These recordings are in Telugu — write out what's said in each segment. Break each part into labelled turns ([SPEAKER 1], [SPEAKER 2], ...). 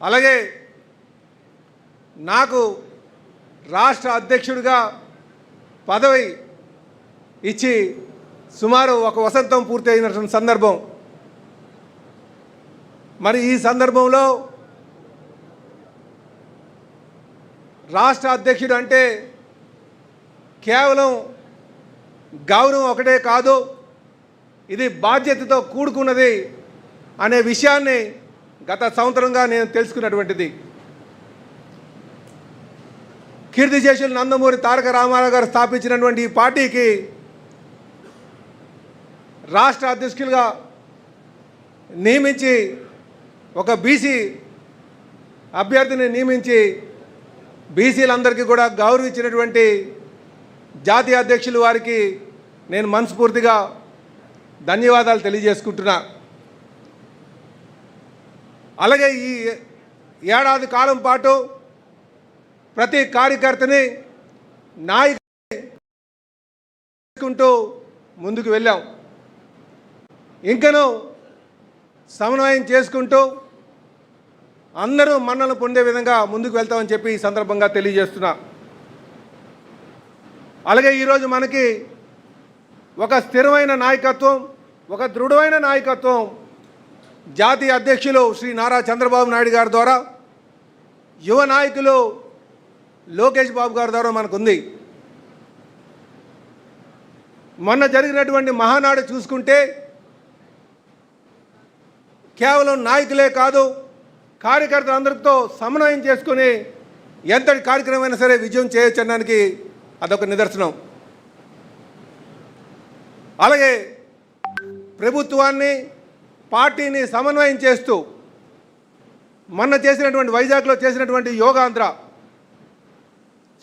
[SPEAKER 1] అలాగే నాకు రాష్ట్ర అధ్యక్షుడిగా పదవి ఇచ్చి సుమారు ఒక వసంతం పూర్తి అయినటువంటి సందర్భం. మరి ఈ సందర్భంలో రాష్ట్ర అధ్యక్షుడు అంటే కేవలం గౌరవం ఒకటే కాదు, ఇది బాధ్యతతో కూడుకున్నది అనే విషయాన్ని గత సంవత్సరంగా నేను తెలుసుకున్నటువంటిది. కీర్తిశేషులు నందమూరి తారక రామారావు గారు స్థాపించినటువంటి ఈ పార్టీకి రాష్ట్ర అధ్యక్షులుగా నియమించి ఒక బీసీ అభ్యర్థిని నియమించి బీసీలందరికీ కూడా గౌరవించినటువంటి జాతీయ అధ్యక్షులు వారికి నేను మనస్ఫూర్తిగా ధన్యవాదాలు తెలియజేసుకుంటున్నా. అలాగే ఈ ఏడాది కాలం పాటు ప్రతి కార్యకర్తని నాయకుకుంటూ ముందుకు వెళ్ళాం. ఇంకనూ సమన్వయం చేసుకుంటూ అందరూ మన్నలు పొందే విధంగా ముందుకు వెళ్తామని చెప్పి ఈ సందర్భంగా తెలియజేస్తున్నా. అలాగే ఈరోజు మనకి ఒక స్థిరమైన నాయకత్వం, ఒక దృఢమైన నాయకత్వం జాతీయ అధ్యక్షులు శ్రీ నారా చంద్రబాబు నాయుడు గారి ద్వారా, యువ నాయకులు లోకేష్ బాబు గారి ద్వారా మనకుంది. మొన్న జరిగినటువంటి మహానాడు చూసుకుంటే కేవలం నాయకులే కాదు, కార్యకర్తలందరితో సమన్వయం చేసుకుని ఎంతటి కార్యక్రమమైనా సరే విజయం చేయొచ్చనడానికి అదొక నిదర్శనం. అలాగే ప్రభుత్వాన్ని పార్టీని సమన్వయం చేస్తూ మొన్న చేసినటువంటి వైజాగ్లో చేసినటువంటి యోగాంధ్ర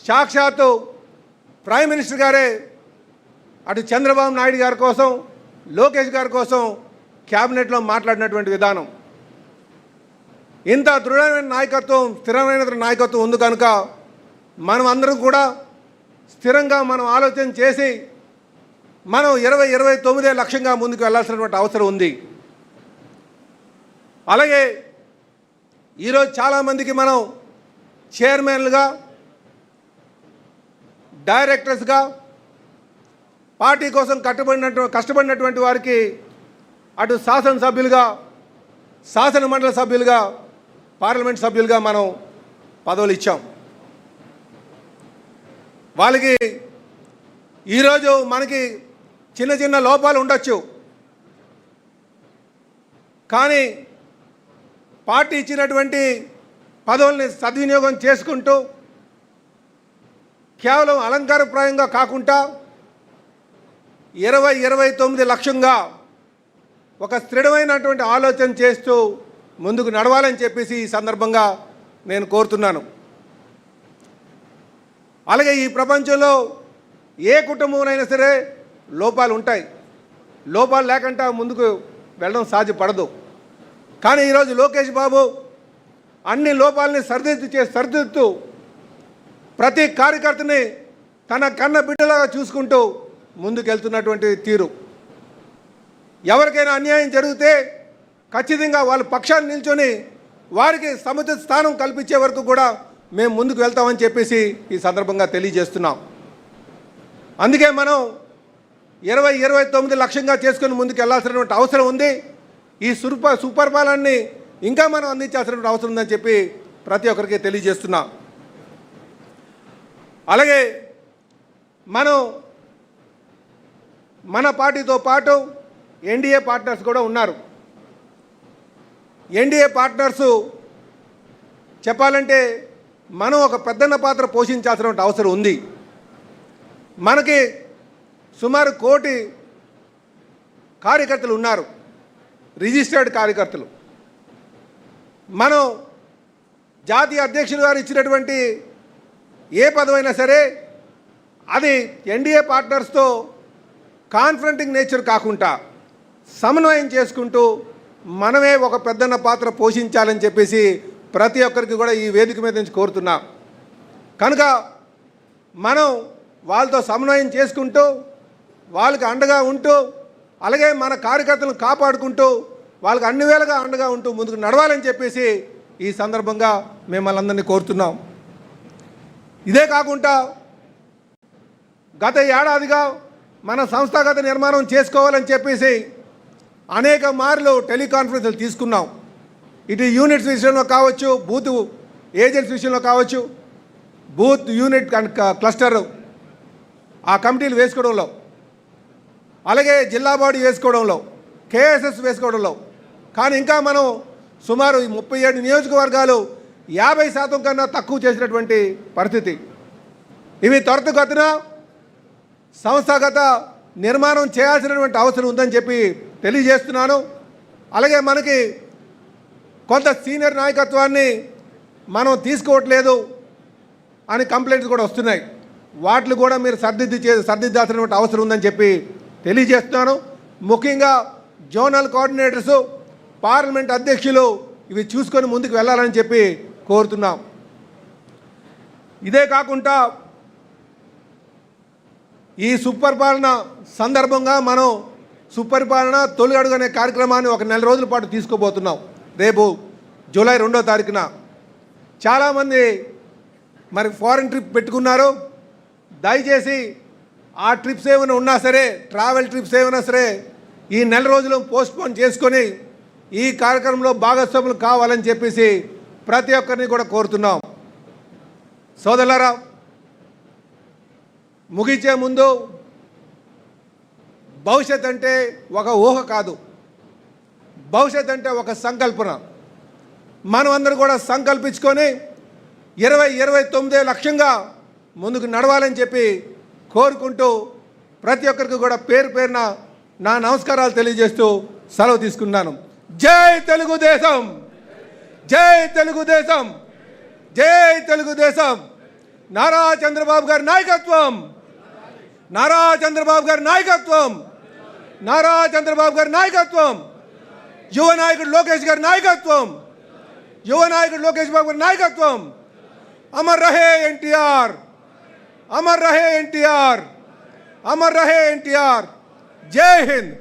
[SPEAKER 1] సాక్షాత్తు ప్రైమ్ మినిస్టర్ గారే అటు చంద్రబాబు నాయుడు గారి కోసం, లోకేష్ గారి కోసం క్యాబినెట్లో మాట్లాడినటువంటి విధానం, ఇంత దృఢమైన నాయకత్వం, స్థిరమైన నాయకత్వం ఉంది కనుక మనం అందరం కూడా స్థిరంగా మనం ఆలోచన చేసి మనం 2029 లక్ష్యంగా ముందుకు వెళ్ళాల్సినటువంటి అవసరం ఉంది. అలాగే ఈరోజు చాలామందికి మనం చైర్మన్లుగా, డైరెక్టర్స్గా పార్టీ కోసం కష్టపడినటువంటి వారికి అటు శాసనసభ్యులుగా, శాసన మండలి సభ్యులుగా, పార్లమెంట్ సభ్యులుగా మనం పదవులు ఇచ్చాం. వాళ్ళకి ఈరోజు మనకి చిన్న చిన్న లోపాలు ఉండొచ్చు, కానీ పార్టీ ఇచ్చినటువంటి పదవుల్ని సద్వినియోగం చేసుకుంటూ కేవలం అలంకారప్రాయంగా కాకుండా 2029 లక్ష్యంగా ఒక స్థిరమైనటువంటి ఆలోచన చేస్తూ ముందుకు నడవాలని చెప్పేసి ఈ సందర్భంగా నేను కోరుతున్నాను. అలాగే ఈ ప్రపంచంలో ఏ కుటుంబంలోనైనా సరే లోపాలు ఉంటాయి, లోపాలు లేకుండా ముందుకు వెళ్ళడం సాధ్యపడదు. కానీ ఈరోజు లోకేష్ బాబు అన్ని లోపాలని సరిదిద్దుతూ ప్రతి కార్యకర్తని తన కన్న బిడ్డలాగా చూసుకుంటూ ముందుకెళ్తున్నటువంటి తీరు, ఎవరికైనా అన్యాయం జరిగితే ఖచ్చితంగా వాళ్ళ పక్షాన్ని నిల్చొని వారికి సముచిత స్థానం కల్పించే వరకు కూడా మేము ముందుకు వెళ్తామని చెప్పేసి ఈ సందర్భంగా తెలియజేస్తున్నాం. అందుకే మనం 2029 లక్ష్యంగా చేసుకుని ముందుకు వెళ్ళాల్సినటువంటి అవసరం ఉంది. ఈ సుపరిపాలనని ఇంకా మనం అందించాల్సినటువంటి అవసరం ఉందని చెప్పి ప్రతి ఒక్కరికి తెలియజేస్తున్నాం. అలాగే మనం మన పార్టీతో పాటు ఎన్డీఏ పార్ట్నర్స్ కూడా ఉన్నారు. ఎన్డీఏ పార్ట్నర్సు చెప్పాలంటే మనం ఒక పెద్దన్న పాత్ర పోషించాల్సిన అవసరం ఉంది. మనకి సుమారు 1 కోటి కార్యకర్తలు ఉన్నారు, రిజిస్టర్డ్ కార్యకర్తలు. మనం జాతీయ అధ్యక్షులు గారు ఇచ్చినటువంటి ఏ పదవైనా సరే అది ఎన్డీఏ పార్ట్నర్స్తో కాన్ఫరెంటింగ్ నేచర్ కాకుండా సమన్వయం చేసుకుంటూ మనమే ఒక పెద్దన్న పాత్ర పోషించాలని చెప్పేసి ప్రతి ఒక్కరికి కూడా ఈ వేదిక మీద నుంచి కోరుతున్నా. కనుక మనం వాళ్ళతో సమన్వయం చేసుకుంటూ వాళ్ళకి అండగా ఉంటూ అలాగే మన కార్యకర్తలను కాపాడుకుంటూ వాళ్ళకి అన్ని వేళగా అండగా ఉంటూ ముందుకు నడవాలని చెప్పేసి ఈ సందర్భంగా మిమ్మల్ని అందరినీ కోరుతున్నాం. ఇదే కాకుండా గత ఏడాదిగా మన సంస్థాగత నిర్మాణం చేసుకోవాలని చెప్పేసి అనేక మార్లు టెలికాన్ఫరెన్స్లు తీసుకున్నాం. ఇటు యూనిట్స్ విషయంలో కావచ్చు, బూత్ ఏజెంట్స్ విషయంలో కావచ్చు, బూత్ యూనిట్ అండ్ క్లస్టర్ ఆ కమిటీలు వేసుకోవడంలో, అలాగే జిల్లా బాడీ వేసుకోవడంలో, కేఎస్ఎస్ వేసుకోవడంలో. కానీ ఇంకా మనం సుమారు 37 నియోజకవర్గాలు 50% కన్నా తక్కువ చేసినటువంటి పరిస్థితి. ఇవి త్వరితగతిన సంస్థాగత నిర్మాణం చేయాల్సినటువంటి అవసరం ఉందని చెప్పి తెలియజేస్తున్నాను. అలాగే మనకి కొంత సీనియర్ నాయకత్వాన్ని మనం తీసుకోవట్లేదు అని కంప్లైంట్స్ కూడా వస్తున్నాయి. వాటిని కూడా మీరు సర్దిద్దాల్సినటువంటి అవసరం ఉందని చెప్పి తెలియజేస్తున్నాను. ముఖ్యంగా జోనల్ కోఆర్డినేటర్సు, పార్లమెంట్ అధ్యక్షులు ఇవి చూసుకొని ముందుకు వెళ్ళాలని చెప్పి కోరుతున్నాం. ఇదే కాకుండా ఈ సుపరిపాలన సందర్భంగా మనం సుపరిపాలన తొలి అడుగు అనే కార్యక్రమాన్ని ఒక నెల రోజుల పాటు తీసుకోబోతున్నాం. రేపు జూలై 2వ తారీఖున చాలామంది మరి ఫారిన్ ట్రిప్ పెట్టుకున్నారు. దయచేసి ఆ ట్రిప్స్ ఏమైనా ఉన్నా సరే, ట్రావెల్ ట్రిప్స్ ఏమైనా సరే ఈ నెల రోజులు పోస్ట్పోన్ చేసుకొని ఈ కార్యక్రమంలో భాగస్వాములు కావాలని చెప్పేసి ప్రతి ఒక్కరిని కూడా కోరుతున్నాం. సోదరులారా, ముగించే ముందు భవిష్యత్ అంటే ఒక ఊహ కాదు, భవిష్యత్ అంటే ఒక సంకల్పన. మనం అందరూ కూడా సంకల్పించుకొని 2029 లక్ష్యంగా ముందుకు నడవాలని చెప్పి కోరుకుంటూ ప్రతి ఒక్కరికి కూడా పేరు పేరున నా నమస్కారాలు తెలియజేస్తూ సెలవు తీసుకున్నాను. జై తెలుగుదేశం, జై తెలుగుదేశం, జై తెలుగుదేశం. నారా చంద్రబాబు గారి నాయకత్వం, నారా చంద్రబాబు గారి నాయకత్వం, నారా చంద్రబాబు గారి నాయకత్వం, యువ నాయకుడు లోకేష్ గారి నాయకత్వం, యువ నాయకుడు లోకేష్ బాబు గారి నాయకత్వం. అమర్ రహే ఎన్టీఆర్, అమర్ రహే ఎన్టీఆర్, అమర్ రహే ఎన్టీఆర్. జై హింద్.